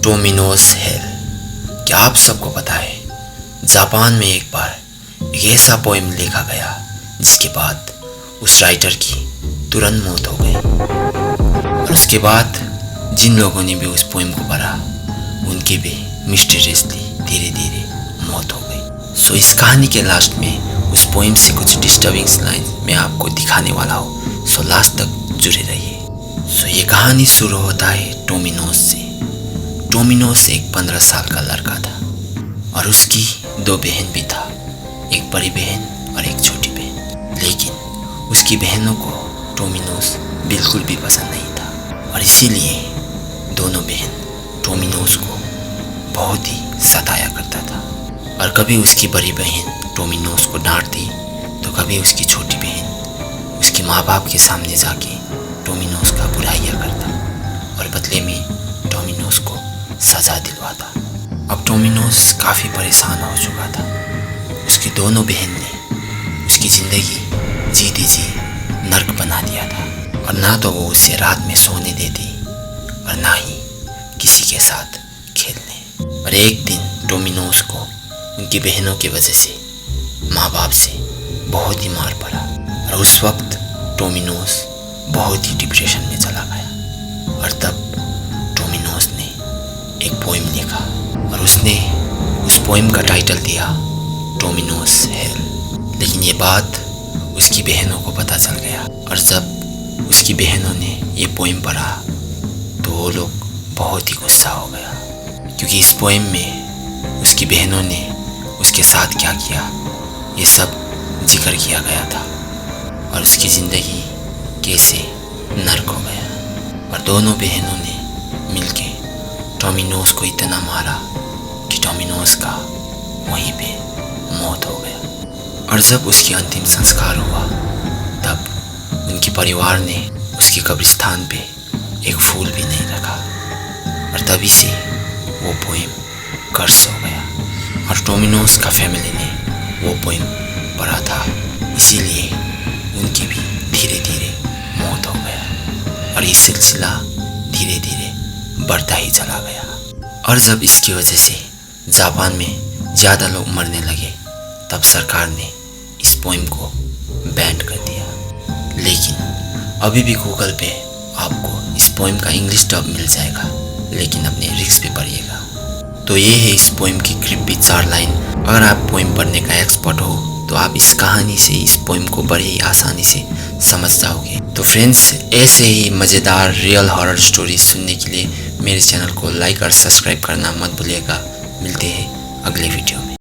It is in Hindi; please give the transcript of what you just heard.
टोमिनोस हेल। क्या आप सबको पता है, जापान में एक बार एक ऐसा पोएम लिखा गया जिसके बाद उस राइटर की तुरंत मौत हो गई। और उसके बाद जिन लोगों ने भी उस पोएम को पढ़ा उनकी भी मिस्टीरियसली धीरे धीरे मौत हो गई। सो इस कहानी के लास्ट में उस पोएम से कुछ डिस्टर्बिंग लाइन मैं आपको दिखाने वाला हूँ। सो लास्ट तक जुड़े रहिए। सो ये कहानी शुरू होता है टोमिनोस से। टोमिनोस एक 15 साल का लड़का था और उसकी 2 बहन भी था, एक बड़ी बहन और एक छोटी बहन। लेकिन उसकी बहनों को टोमिनोस बिल्कुल भी पसंद नहीं था और इसीलिए दोनों बहन टोमिनोस को बहुत ही सताया करता था। और कभी उसकी बड़ी बहन टोमिनोस को डांटती तो कभी उसकी छोटी बहन उसके माँ बाप के सामने जाके टोमिनोस का बुराइयाँ करता और बदले में टोमिनोस को सज़ा दिलवाता। अब टोमिनोस काफ़ी परेशान हो चुका था। उसकी दोनों बहन ने उसकी ज़िंदगी जीती जी नर्क बना दिया था और ना तो वो उसे रात में सोने देती और ना ही किसी के साथ खेलने। और एक दिन टोमिनोस को उनकी बहनों की वजह से माँ बाप से बहुत ही मार पड़ा और उस वक्त टोमिनोस बहुत ही डिप्रेशन में चला गया। और तब टोमिनोस ने एक पोएम लिखा और उसने उस पोएम का टाइटल दिया टोमिनोस हेल। लेकिन ये बात उसकी बहनों को पता चल गया और जब उसकी बहनों ने ये पोएम पढ़ा तो वो लोग बहुत ही गुस्सा हो गया, क्योंकि इस पोएम में उसकी बहनों ने उसके साथ क्या किया ये सब जिक्र किया गया था और उसकी ज़िंदगी कैसे नर्क हो गया। और दोनों बहनों ने मिलके टोमिनोस को इतना मारा कि टोमिनोस का वहीं पे मौत हो गया। और जब उसकी अंतिम संस्कार हुआ तब उनके परिवार ने उसके कब्रिस्तान पे एक फूल भी नहीं रखा और तभी से वो पोएम कर्स हो गया। और टोमिनोस का फैमिली ने वो पोएम पढ़ा था, इसीलिए उनकी भी धीरे धीरे मौत हो गया और ये सिलसिला धीरे धीरे बढ़ता ही चला गया। और जब इसकी वजह से जापान में ज़्यादा लोग मरने लगे तब सरकार ने इस पोएम को बैन कर दिया। लेकिन अभी भी गूगल पे आपको इस पोएम का इंग्लिश डब मिल जाएगा, लेकिन अपने रिस्क पे पढ़िएगा। तो ये है इस पोएम की क्रिप्पी 4 लाइन। अगर आप पोएम पढ़ने का एक्सपर्ट हो तो आप इस कहानी से इस पोएम को बड़े ही आसानी से समझ जाओगे। तो फ्रेंड्स, ऐसे ही मज़ेदार रियल हॉरर स्टोरी सुनने के लिए मेरे चैनल को लाइक और सब्सक्राइब करना मत भूलिएगा। मिलते हैं अगले वीडियो में।